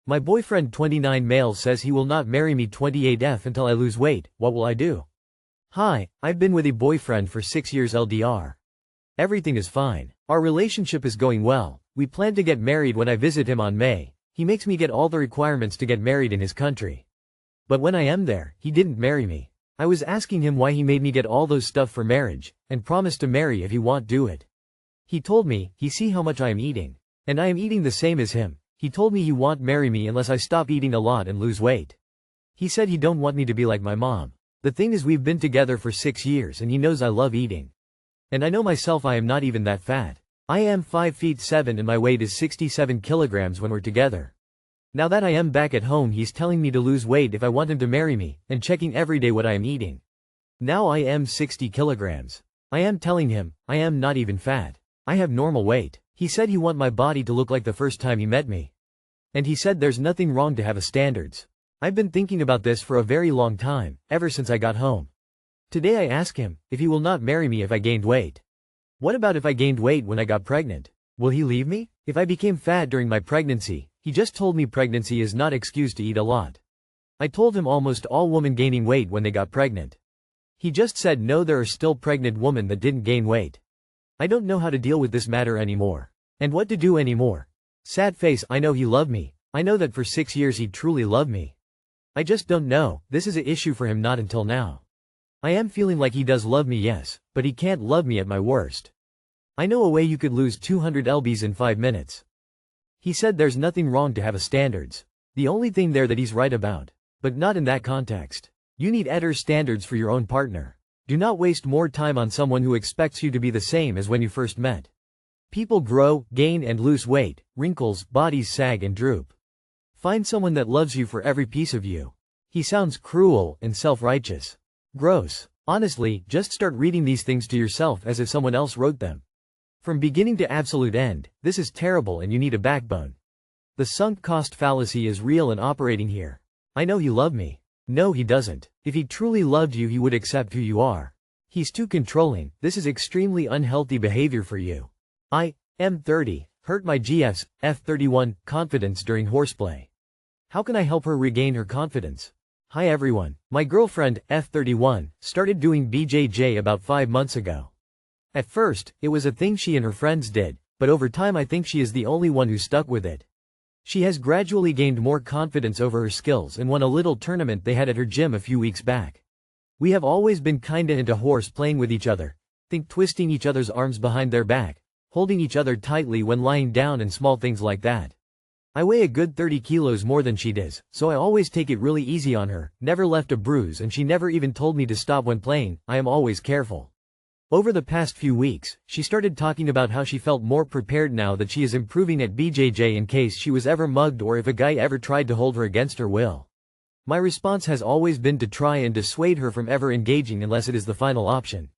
My boyfriend 29 male says he will not marry me 28F until I lose weight. What will I do? Hi, I've been with a boyfriend for 6 years LDR. Everything is fine. Our relationship is going well. We plan to get married when I visit him on May. He makes me get all the requirements to get married in his country. But when I am there, he didn't marry me. I was asking him why he made me get all those stuff for marriage, and promised to marry if he won't do it. He told me, he see how much I am eating. And I am eating the same as him. He told me he won't marry me unless I stop eating a lot and lose weight. He said he don't want me to be like my mom. The thing is we've been together for 6 years and he knows I love eating. And I know myself I am not even that fat. I am 5 feet 7 and my weight is 67 kilograms when we're together. Now that I am back at home he's telling me to lose weight if I want him to marry me, and checking every day what I am eating. Now I am 60 kilograms. I am telling him, I am not even fat. I have normal weight. He said he want my body to look like the first time he met me. And he said there's nothing wrong to have a standards. I've been thinking about this for a very long time, ever since I got home. Today I ask him, if he will not marry me if I gained weight. What about if I gained weight when I got pregnant? Will he leave me? If I became fat during my pregnancy, he just told me pregnancy is not excuse to eat a lot. I told him almost all women gaining weight when they got pregnant. He just said no, there are still pregnant women that didn't gain weight. I don't know how to deal with this matter anymore. And what to do anymore. Sad face. I know he loved me. I know that for 6 years he truly loved me. I just don't know, this is an issue for him not until now. I am feeling like he does love me, yes, but he can't love me at my worst. I know a way you could lose 200 lbs in 5 minutes. He said there's nothing wrong to have a standards. The only thing there that he's right about. But not in that context. You need better standards for your own partner. Do not waste more time on someone who expects you to be the same as when you first met. People grow, gain and lose weight, wrinkles, bodies sag and droop. Find someone that loves you for every piece of you. He sounds cruel and self-righteous. Gross. Honestly, just start reading these things to yourself as if someone else wrote them. From beginning to absolute end, this is terrible and you need a backbone. The sunk cost fallacy is real and operating here. I know he loved me. No, he doesn't. If he truly loved you, he would accept who you are. He's too controlling. This is extremely unhealthy behavior for you. I am 30, hurt my GS F31 confidence during horseplay. How can I help her regain her confidence? Hi everyone, my girlfriend, F31, started doing BJJ about 5 months ago. At first, it was a thing she and her friends did, but over time I think she is the only one who stuck with it. She has gradually gained more confidence over her skills and won a little tournament they had at her gym a few weeks back. We have always been kinda into horse playing with each other, think twisting each other's arms behind their back, holding each other tightly when lying down and small things like that. I weigh a good 30 kilos more than she does, so I always take it really easy on her, never left a bruise and she never even told me to stop when playing. I am always careful. Over the past few weeks, she started talking about how she felt more prepared now that she is improving at BJJ in case she was ever mugged or if a guy ever tried to hold her against her will. My response has always been to try and dissuade her from ever engaging unless it is the final option.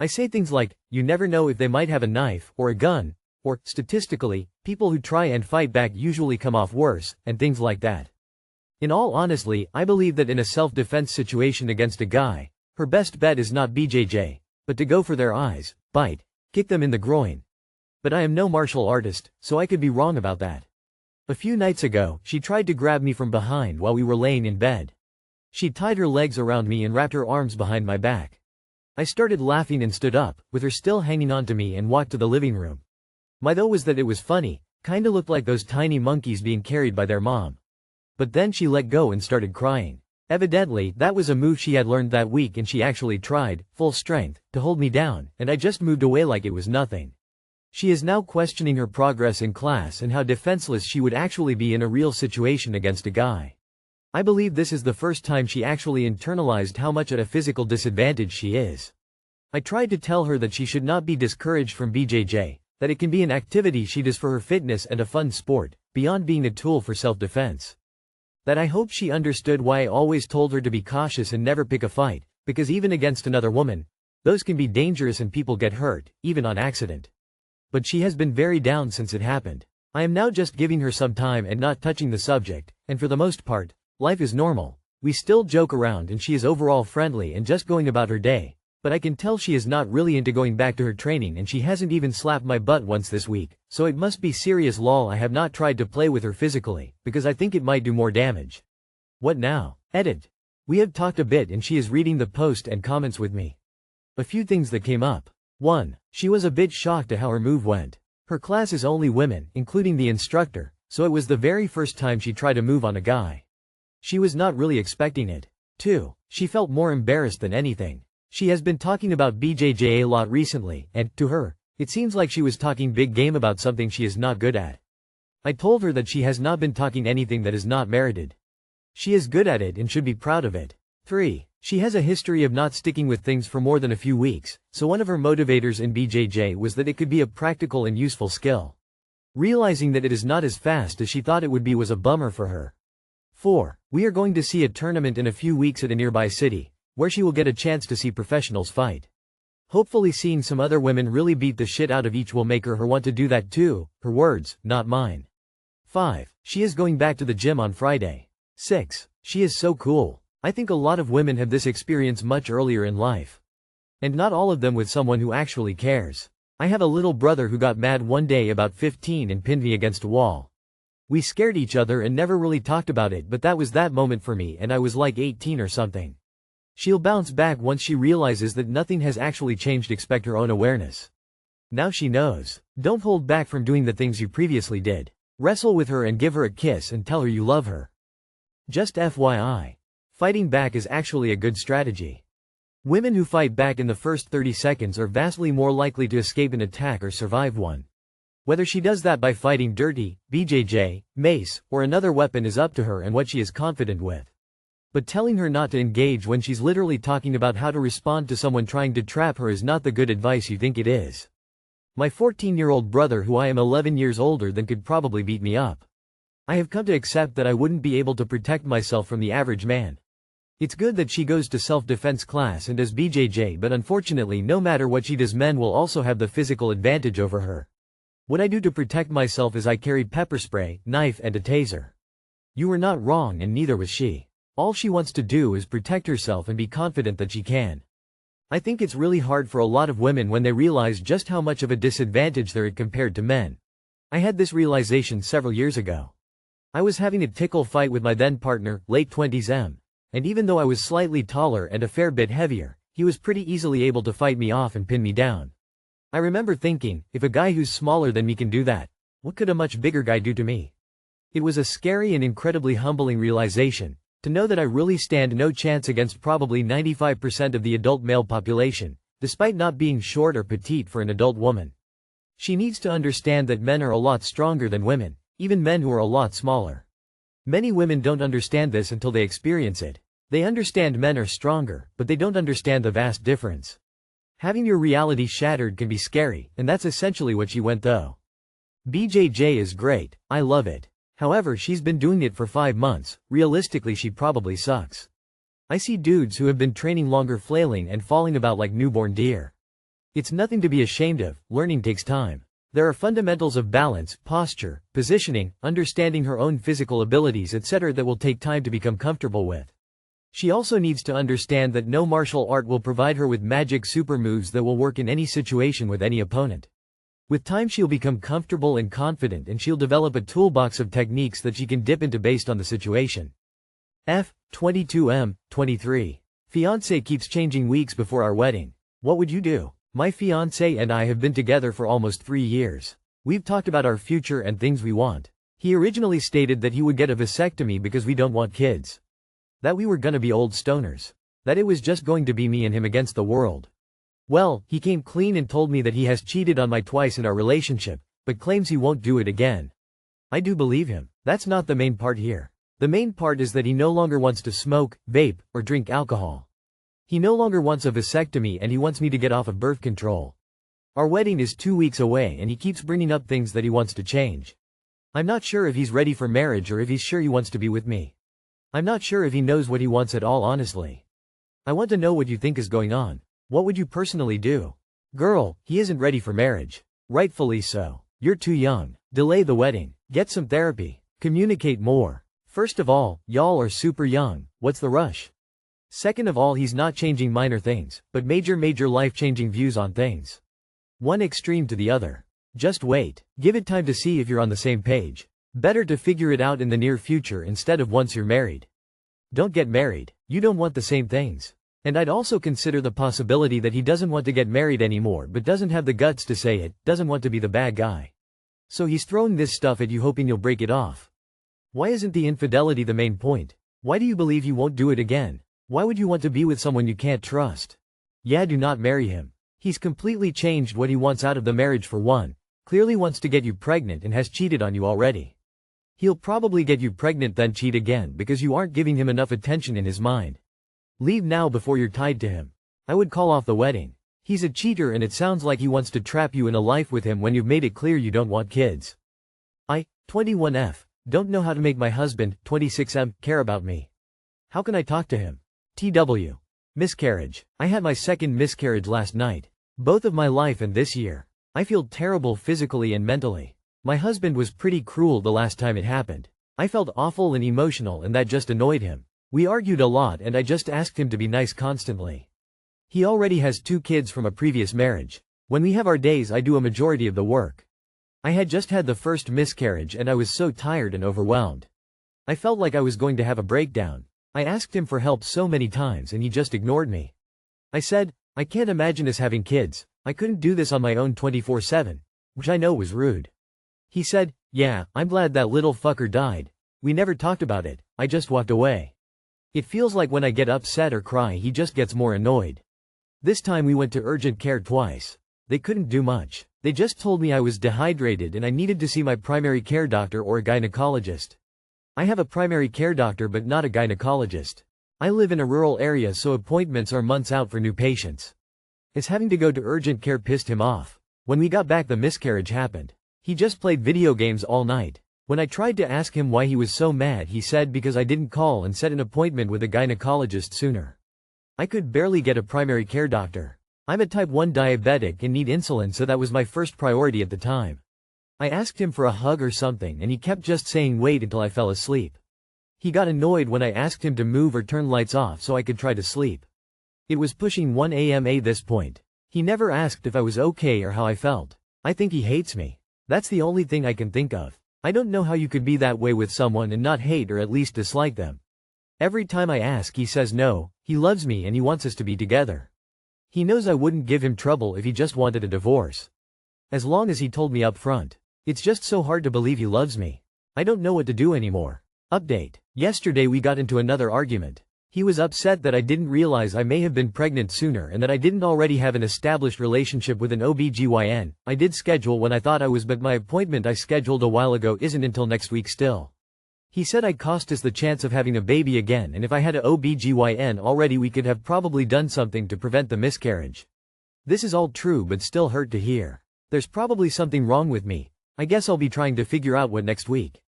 I say things like, you never know if they might have a knife or a gun, or, statistically, people who try and fight back usually come off worse, and things like that. In all honesty, I believe that in a self-defense situation against a guy, her best bet is not BJJ, but to go for their eyes, bite, kick them in the groin. But I am no martial artist, so I could be wrong about that. A few nights ago, she tried to grab me from behind while we were laying in bed. She tied her legs around me and wrapped her arms behind my back. I started laughing and stood up, with her still hanging on to me and walked to the living room. My though was that it was funny, kinda looked like those tiny monkeys being carried by their mom. But then she let go and started crying. Evidently, that was a move she had learned that week and she actually tried, full strength, to hold me down, and I just moved away like it was nothing. She is now questioning her progress in class and how defenseless she would actually be in a real situation against a guy. I believe this is the first time she actually internalized how much at a physical disadvantage she is. I tried to tell her that she should not be discouraged from BJJ, that it can be an activity she does for her fitness and a fun sport, beyond being a tool for self-defense. That I hope she understood why I always told her to be cautious and never pick a fight, because even against another woman, those can be dangerous and people get hurt, even on accident. But she has been very down since it happened. I am now just giving her some time and not touching the subject, and for the most part, life is normal. We still joke around and she is overall friendly and just going about her day, But I can tell she is not really into going back to her training, and she hasn't even slapped my butt once this week, so it must be serious. Lol, I have not tried to play with her physically, because I think it might do more damage. What now? Edit. We have talked a bit and she is reading the post and comments with me. A few things that came up. 1. She was a bit shocked at how her move went. Her class is only women, including the instructor, so it was the very first time she tried a move on a guy. She was not really expecting it. 2. She felt more embarrassed than anything. She has been talking about BJJ a lot recently, and, to her, it seems like she was talking big game about something she is not good at. I told her that she has not been talking anything that is not merited. She is good at it and should be proud of it. 3. She has a history of not sticking with things for more than a few weeks, so one of her motivators in BJJ was that it could be a practical and useful skill. Realizing that it is not as fast as she thought it would be was a bummer for her. 4. We are going to see a tournament in a few weeks at a nearby city, where she will get a chance to see professionals fight. Hopefully seeing some other women really beat the shit out of each will make her want to do that too, her words, not mine. 5. She is going back to the gym on Friday. 6. She is so cool. I think a lot of women have this experience much earlier in life. And not all of them with someone who actually cares. I have a little brother who got mad one day about 15 and pinned me against a wall. We scared each other and never really talked about it, but that was that moment for me, and I was like 18 or something. She'll bounce back once she realizes that nothing has actually changed. Expect her own awareness. Now she knows. Don't hold back from doing the things you previously did. Wrestle with her and give her a kiss and tell her you love her. Just FYI. Fighting back is actually a good strategy. Women who fight back in the first 30 seconds are vastly more likely to escape an attack or survive one. Whether she does that by fighting dirty, BJJ, mace, or another weapon is up to her and what she is confident with. But telling her not to engage when she's literally talking about how to respond to someone trying to trap her is not the good advice you think it is. My 14-year-old brother, who I am 11 years older than, could probably beat me up. I have come to accept that I wouldn't be able to protect myself from the average man. It's good that she goes to self-defense class and does BJJ, but unfortunately no matter what she does, men will also have the physical advantage over her. What I do to protect myself is I carry pepper spray, knife and a taser. You were not wrong and neither was she. All she wants to do is protect herself and be confident that she can. I think it's really hard for a lot of women when they realize just how much of a disadvantage they're at compared to men. I had this realization several years ago. I was having a tickle fight with my then partner, late 20s M. And even though I was slightly taller and a fair bit heavier, he was pretty easily able to fight me off and pin me down. I remember thinking, if a guy who's smaller than me can do that, what could a much bigger guy do to me? It was a scary and incredibly humbling realization, to know that I really stand no chance against probably 95% of the adult male population, despite not being short or petite for an adult woman. She needs to understand that men are a lot stronger than women, even men who are a lot smaller. Many women don't understand this until they experience it. They understand men are stronger, but they don't understand the vast difference. Having your reality shattered can be scary, and that's essentially what she went through. BJJ is great, I love it. However, she's been doing it for 5 months, realistically she probably sucks. I see dudes who have been training longer flailing and falling about like newborn deer. It's nothing to be ashamed of, learning takes time. There are fundamentals of balance, posture, positioning, understanding her own physical abilities, etc. that will take time to become comfortable with. She also needs to understand that no martial art will provide her with magic super moves that will work in any situation with any opponent. With time she'll become comfortable and confident, and she'll develop a toolbox of techniques that she can dip into based on the situation. F22M, 23. Fiancé keeps changing weeks before our wedding. What would you do? My fiancé and I have been together for almost 3 years. We've talked about our future and things we want. He originally stated that he would get a vasectomy because we don't want kids. That we were gonna be old stoners. That it was just going to be me and him against the world. Well, he came clean and told me that he has cheated on me twice in our relationship, but claims he won't do it again. I do believe him. That's not the main part here. The main part is that he no longer wants to smoke, vape, or drink alcohol. He no longer wants a vasectomy and he wants me to get off of birth control. Our wedding is 2 weeks away and he keeps bringing up things that he wants to change. I'm not sure if he's ready for marriage or if he's sure he wants to be with me. I'm not sure if he knows what he wants at all, honestly. I want to know what you think is going on. What would you personally do? Girl, he isn't ready for marriage. Rightfully so. You're too young. Delay the wedding. Get some therapy. Communicate more. First of all, y'all are super young. What's the rush? Second of all, he's not changing minor things, but major life-changing views on things. One extreme to the other. Just wait. Give it time to see if you're on the same page. Better to figure it out in the near future instead of once you're married. Don't get married. You don't want the same things. And I'd also consider the possibility that he doesn't want to get married anymore but doesn't have the guts to say it, doesn't want to be the bad guy. So he's throwing this stuff at you hoping you'll break it off. Why isn't the infidelity the main point? Why do you believe he won't do it again? Why would you want to be with someone you can't trust? Yeah, do not marry him. He's completely changed what he wants out of the marriage for one. Clearly wants to get you pregnant and has cheated on you already. He'll probably get you pregnant then cheat again because you aren't giving him enough attention in his mind. Leave now before you're tied to him. I would call off the wedding. He's a cheater and it sounds like he wants to trap you in a life with him when you've made it clear you don't want kids. I, 21F, don't know how to make my husband, 26M, care about me. How can I talk to him? TWW Miscarriage. I had my second miscarriage last night. Both of my life and this year. I feel terrible physically and mentally. My husband was pretty cruel the last time it happened. I felt awful and emotional and that just annoyed him. We argued a lot and I just asked him to be nice constantly. He already has 2 kids from a previous marriage. When we have our days I do a majority of the work. I had just had the first miscarriage and I was so tired and overwhelmed. I felt like I was going to have a breakdown. I asked him for help so many times and he just ignored me. I said, I can't imagine us having kids. I couldn't do this on my own 24/7, which I know was rude. He said, yeah, I'm glad that little fucker died. We never talked about it, I just walked away. It feels like when I get upset or cry he just gets more annoyed. This time we went to urgent care twice. They couldn't do much. They just told me I was dehydrated and I needed to see my primary care doctor or a gynecologist. I have a primary care doctor but not a gynecologist. I live in a rural area so appointments are months out for new patients. His having to go to urgent care pissed him off. When we got back the miscarriage happened. He just played video games all night. When I tried to ask him why he was so mad he said because I didn't call and set an appointment with a gynecologist sooner. I could barely get a primary care doctor. I'm a type 1 diabetic and need insulin so that was my first priority at the time. I asked him for a hug or something and he kept just saying wait until I fell asleep. He got annoyed when I asked him to move or turn lights off so I could try to sleep. It was pushing 1 a.m. at this point. He never asked if I was okay or how I felt. I think he hates me. That's the only thing I can think of. I don't know how you could be that way with someone and not hate or at least dislike them. Every time I ask he says no, he loves me and he wants us to be together. He knows I wouldn't give him trouble if he just wanted a divorce. As long as he told me up front. It's just so hard to believe he loves me. I don't know what to do anymore. Update. Yesterday we got into another argument. He was upset that I didn't realize I may have been pregnant sooner and that I didn't already have an established relationship with an OBGYN. I did schedule when I thought I was but my appointment I scheduled a while ago isn't until next week still. He said I'd cost us the chance of having a baby again and if I had a OBGYN already we could have probably done something to prevent the miscarriage. This is all true but still hurt to hear. There's probably something wrong with me. I guess I'll be trying to figure out what next week.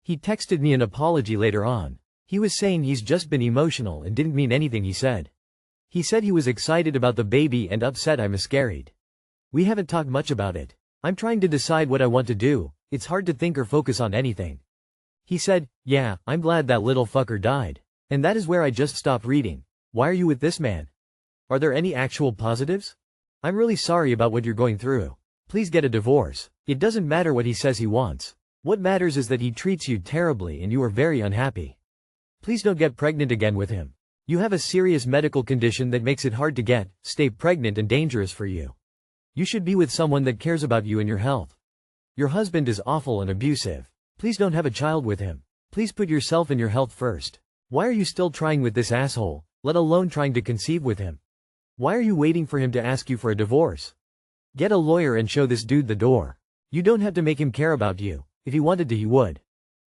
He texted me an apology later on. He was saying he's just been emotional and didn't mean anything he said. He said he was excited about the baby and upset I miscarried. We haven't talked much about it. I'm trying to decide what I want to do. It's hard to think or focus on anything. He said, yeah, I'm glad that little fucker died. And that is where I just stopped reading. Why are you with this man? Are there any actual positives? I'm really sorry about what you're going through. Please get a divorce. It doesn't matter what he says he wants. What matters is that he treats you terribly and you are very unhappy. Please don't get pregnant again with him. You have a serious medical condition that makes it hard to get, stay pregnant and dangerous for you. You should be with someone that cares about you and your health. Your husband is awful and abusive. Please don't have a child with him. Please put yourself and your health first. Why are you still trying with this asshole, let alone trying to conceive with him? Why are you waiting for him to ask you for a divorce? Get a lawyer and show this dude the door. You don't have to make him care about you. If he wanted to he would.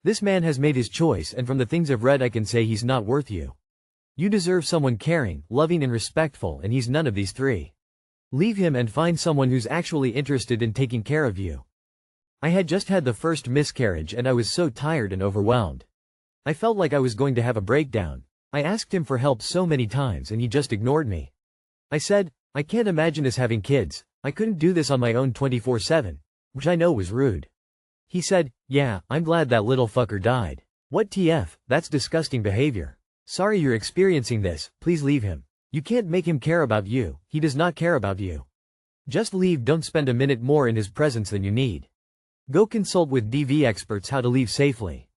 This man has made his choice and from the things I've read I can say he's not worth you. You deserve someone caring, loving and respectful and he's none of these 3. Leave him and find someone who's actually interested in taking care of you. I had just had the first miscarriage and I was so tired and overwhelmed. I felt like I was going to have a breakdown. I asked him for help so many times and he just ignored me. I said, I can't imagine us having kids. I couldn't do this on my own 24/7, which I know was rude. He said, yeah, I'm glad that little fucker died. What TF, that's disgusting behavior. Sorry you're experiencing this, please leave him. You can't make him care about you, he does not care about you. Just leave, don't spend a minute more in his presence than you need. Go consult with DV experts how to leave safely.